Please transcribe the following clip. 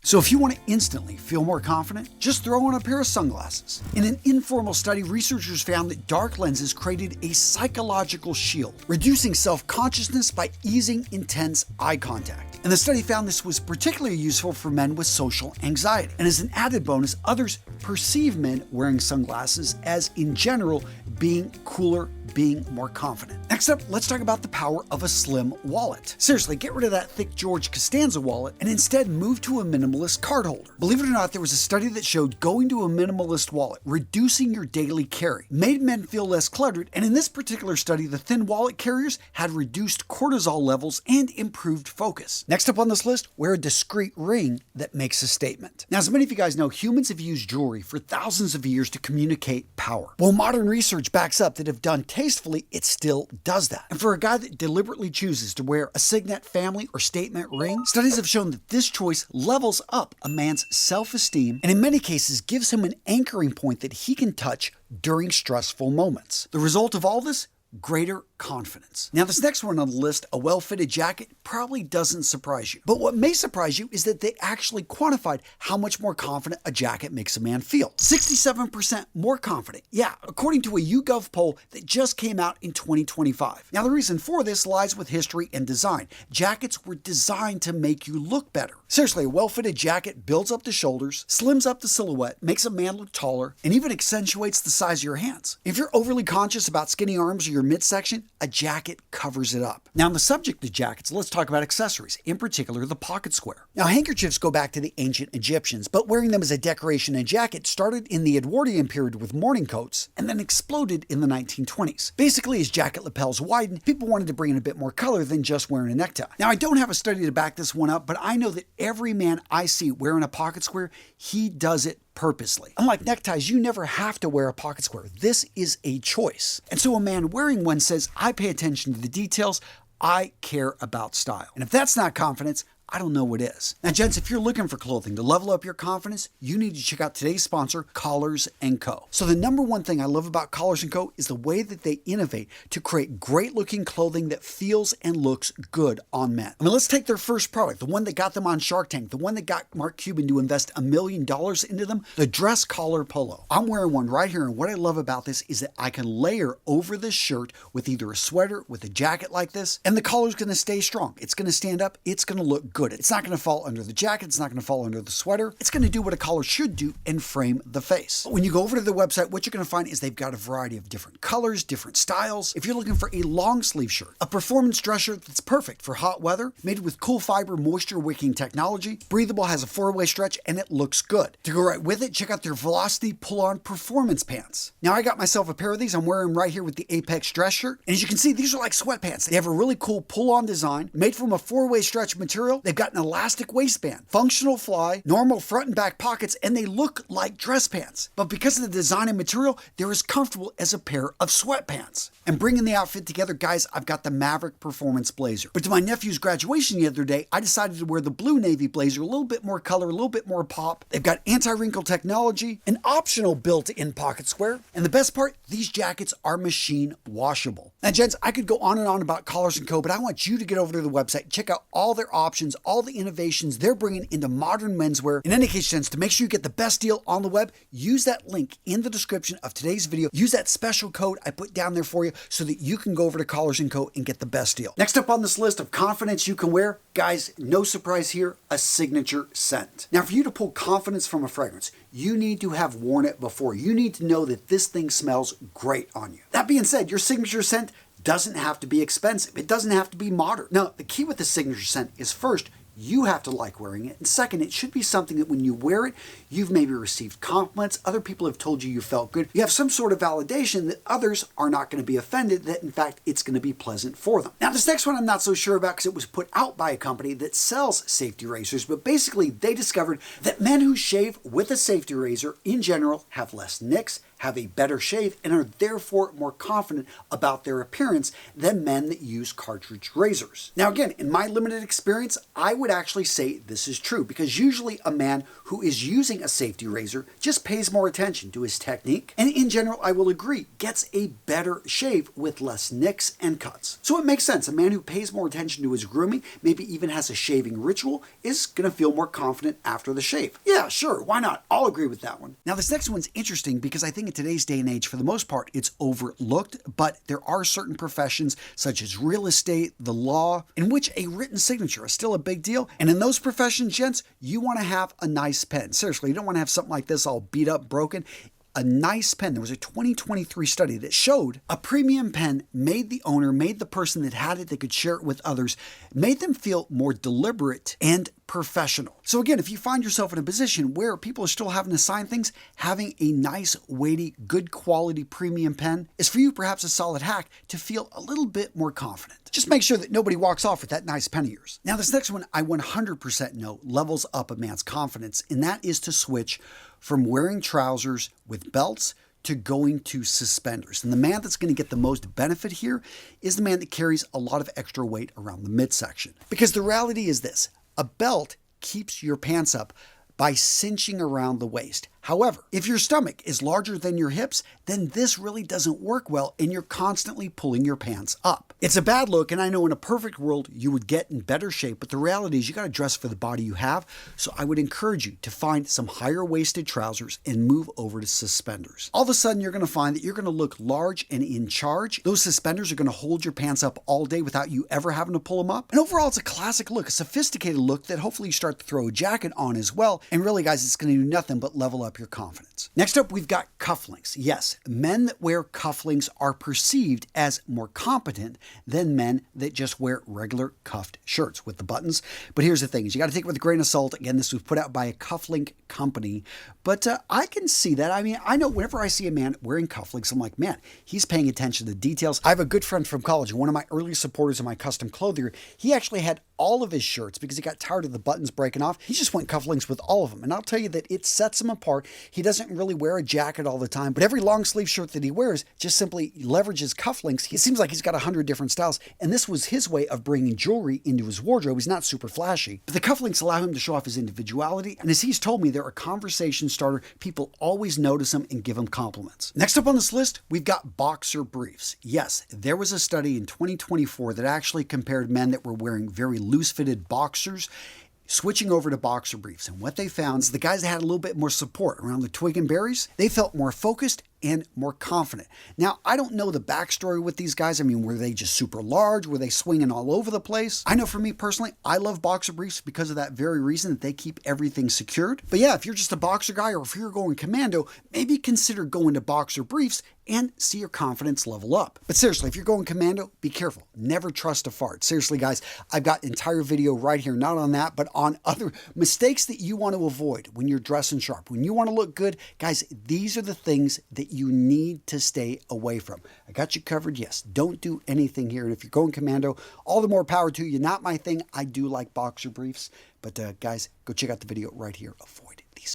So if you want to instantly feel more confident, just throw on a pair of sunglasses. In an informal study, researchers found that dark lenses created a psychological shield, reducing self-consciousness by easing intense eye contact. And the study found this was particularly useful for men with social anxiety. And as an added bonus, others perceive men wearing sunglasses as, in general, being cooler, being more confident. Next up, let's talk about the power of a slim wallet. Seriously, get rid of that thick George Costanza wallet and instead move to a minimalist card holder. Believe it or not, there was a study that showed going to a minimalist wallet, reducing your daily carry, made men feel less cluttered, and in this particular study, the thin wallet carriers had reduced cortisol levels and improved focus. Next up on this list, wear a discreet ring that makes a statement. Now, as many of you guys know, humans have used jewelry for thousands of years to communicate power. Well, modern research backs up that if done tastefully, it still does that. And for a guy that deliberately chooses to wear a signet, family, or statement ring, studies have shown that this choice levels up a man's self-esteem and in many cases gives him an anchoring point that he can touch during stressful moments. The result of all this? Greater confidence. Now, this next one on the list, a well-fitted jacket, probably doesn't surprise you. But what may surprise you is that they actually quantified how much more confident a jacket makes a man feel. 67% more confident. Yeah, according to a YouGov poll that just came out in 2025. Now, the reason for this lies with history and design. Jackets were designed to make you look better. Seriously, a well-fitted jacket builds up the shoulders, slims up the silhouette, makes a man look taller, and even accentuates the size of your hands. If you're overly conscious about skinny arms or your midsection, a jacket covers it up. Now, on the subject of jackets, let's talk about accessories, in particular the pocket square. Now, handkerchiefs go back to the ancient Egyptians, but wearing them as a decoration and jacket started in the Edwardian period with morning coats and then exploded in the 1920s. Basically, as jacket lapels widened, people wanted to bring in a bit more color than just wearing a necktie. Now, I don't have a study to back this one up, but I know that every man I see wearing a pocket square, he does it purposely. Unlike neckties, you never have to wear a pocket square. This is a choice. And so a man wearing one says, I pay attention to the details, I care about style. And if that's not confidence, I don't know what is. Now, gents, if you're looking for clothing to level up your confidence, you need to check out today's sponsor, Collars & Co. So the number one thing I love about Collars & Co. is the way that they innovate to create great-looking clothing that feels and looks good on men. I mean, let's take their first product, the one that got them on Shark Tank, the one that got Mark Cuban to invest $1 million into them, the dress collar polo. I'm wearing one right here, and what I love about this is that I can layer over this shirt with either a sweater, with a jacket like this, and the collar's going to stay strong. It's going to stand up. It's going to look good. It's not going to fall under the jacket. It's not going to fall under the sweater. It's going to do what a collar should do and frame the face. But when you go over to the website, what you're going to find is they've got a variety of different colors, different styles. If you're looking for a long sleeve shirt, a performance dress shirt that's perfect for hot weather, made with cool fiber moisture wicking technology, breathable, has a 4-way stretch, and it looks good. To go right with it, check out their Velocity pull-on performance pants. Now, I got myself a pair of these. I'm wearing them right here with the Apex dress shirt. And as you can see, these are like sweatpants. They have a really cool pull-on design made from a 4-way stretch material. They've got an elastic waistband, functional fly, normal front and back pockets, and they look like dress pants. But because of the design and material, they're as comfortable as a pair of sweatpants. And bringing the outfit together, guys, I've got the Maverick Performance Blazer. But to my nephew's graduation the other day, I decided to wear the blue navy blazer, a little bit more color, a little bit more pop. They've got anti-wrinkle technology, an optional built-in pocket square, and the best part, these jackets are machine washable. Now, gents, I could go on and on about Collars & Co., but I want you to get over to the website, check out all their options, all the innovations they're bringing into modern menswear. In any case, gents, to make sure you get the best deal on the web, use that link in the description of today's video. Use that special code I put down there for you so that you can go over to Collars & Co. and get the best deal. Next up on this list of confidence you can wear, guys, no surprise here, a signature scent. Now, for you to pull confidence from a fragrance, you need to have worn it before. You need to know that this thing smells great on you. That being said, your signature scent doesn't have to be expensive. It doesn't have to be modern. Now, the key with the signature scent is first, you have to like wearing it. And second, it should be something that when you wear it, you've maybe received compliments, other people have told you you felt good. You have some sort of validation that others are not going to be offended, that in fact, it's going to be pleasant for them. Now, this next one I'm not so sure about because it was put out by a company that sells safety razors, but basically they discovered that men who shave with a safety razor in general have less nicks, have a better shave and are therefore more confident about their appearance than men that use cartridge razors. Now again, in my limited experience, I would actually say this is true because usually a man who is using a safety razor just pays more attention to his technique and in general, I will agree, gets a better shave with less nicks and cuts. So it makes sense. A man who pays more attention to his grooming, maybe even has a shaving ritual, is going to feel more confident after the shave. Yeah, sure, why not? I'll agree with that one. Now this next one's interesting because I think in today's day and age, for the most part, it's overlooked, but there are certain professions such as real estate, the law, in which a written signature is still a big deal. And in those professions, gents, you want to have a nice pen. Seriously, you don't want to have something like this all beat up, broken. A nice pen. There was a 2023 study that showed a premium pen made the owner, made the person that had it, that could share it with others, made them feel more deliberate and professional. So again, if you find yourself in a position where people are still having to sign things, having a nice, weighty, good quality premium pen is for you perhaps a solid hack to feel a little bit more confident. Just make sure that nobody walks off with that nice pen of yours. Now this next one I 100% know levels up a man's confidence, and that is to switch from wearing trousers with belts to going to suspenders. And the man that's going to get the most benefit here is the man that carries a lot of extra weight around the midsection. Because the reality is this, a belt keeps your pants up by cinching around the waist. However, if your stomach is larger than your hips, then this really doesn't work well and you're constantly pulling your pants up. It's a bad look, and I know in a perfect world you would get in better shape, but the reality is you got to dress for the body you have, so I would encourage you to find some higher waisted trousers and move over to suspenders. All of a sudden you're going to find that you're going to look large and in charge. Those suspenders are going to hold your pants up all day without you ever having to pull them up. And overall it's a classic look, a sophisticated look that hopefully you start to throw a jacket on as well. And really guys, it's going to do nothing but level up your confidence. Next up, we've got cufflinks. Yes, men that wear cufflinks are perceived as more competent than men that just wear regular cuffed shirts with the buttons. But here's the thing, is you got to take it with a grain of salt. Again, this was put out by a cufflink company, but I can see that. I mean, I know whenever I see a man wearing cufflinks, I'm like, man, he's paying attention to the details. I have a good friend from college, and one of my early supporters of my custom clothier, he actually had all of his shirts because he got tired of the buttons breaking off. He just went cufflinks with all of them. And I'll tell you that it sets him apart. He doesn't really wear a jacket all the time, but every long sleeve shirt that he wears just simply leverages cufflinks. It seems like he's got 100 different styles, and this was his way of bringing jewelry into his wardrobe. He's not super flashy, but the cufflinks allow him to show off his individuality, and as he's told me, they're a conversation starter. People always notice him and give him compliments. Next up on this list, we've got boxer briefs. Yes, there was a study in 2024 that actually compared men that were wearing very loose-fitted boxers switching over to boxer briefs. And what they found is the guys that had a little bit more support around the twig and berries, they felt more focused and more confident. Now, I don't know the backstory with these guys. I mean, were they just super large? Were they swinging all over the place? I know for me personally, I love boxer briefs because of that very reason, that they keep everything secured. But yeah, if you're just a boxer guy or if you're going commando, maybe consider going to boxer briefs and see your confidence level up. But seriously, if you're going commando, be careful. Never trust a fart. Seriously, guys, I've got an entire video right here, not on that, but on other mistakes that you want to avoid when you're dressing sharp. When you want to look good, guys, these are the things that you need to stay away from. I got you covered. Yes, don't do anything here. And if you're going commando, all the more power to you. Not my thing. I do like boxer briefs, but guys, go check out the video right here. Avoid it.